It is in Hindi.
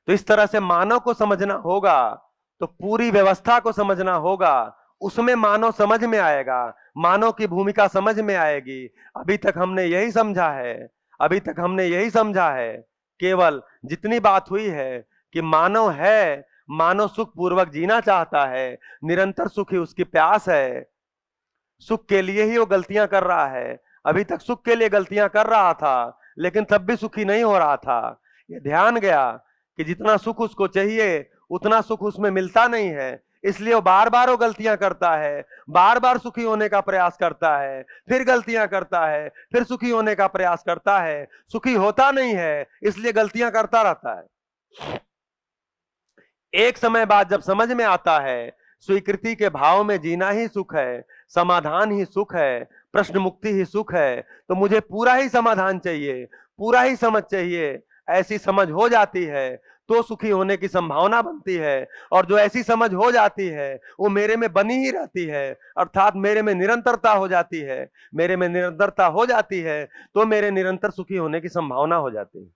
तो इस तरह से मानव को समझना होगा, तो पूरी व्यवस्था को समझना होगा, उसमें मानव समझ में आएगा, मानव की भूमिका समझ में आएगी। अभी तक हमने यही समझा है, अभी तक हमने यही समझा है, केवल जितनी बात हुई है कि मानव है, मानव सुख पूर्वक जीना चाहता है, निरंतर सुख ही उसकी प्यास है, सुख के लिए ही वो गलतियां कर रहा है। अभी तक सुख के लिए गलतियां कर रहा था, लेकिन तब भी सुखी नहीं हो रहा था। ये ध्यान गया कि जितना सुख उसको चाहिए उतना सुख उसमें मिलता नहीं है, इसलिए वो बार बार वो गलतियां करता है, बार बार सुखी होने का प्रयास करता है, फिर गलतियां करता है, फिर सुखी होने का प्रयास करता है, सुखी होता नहीं है, इसलिए गलतियां करता रहता है। एक समय बाद जब समझ में आता है स्वीकृति के भाव में जीना ही सुख है, समाधान ही सुख है, प्रश्न मुक्ति ही सुख है, तो मुझे पूरा ही समाधान चाहिए, पूरा ही समझ चाहिए, ऐसी समझ हो जाती है तो सुखी होने की संभावना बनती है। और जो ऐसी समझ हो जाती है वो मेरे में बनी ही रहती है, अर्थात मेरे में निरंतरता हो जाती है। मेरे में निरंतरता हो जाती है तो मेरे निरंतर सुखी होने की संभावना हो जाती है।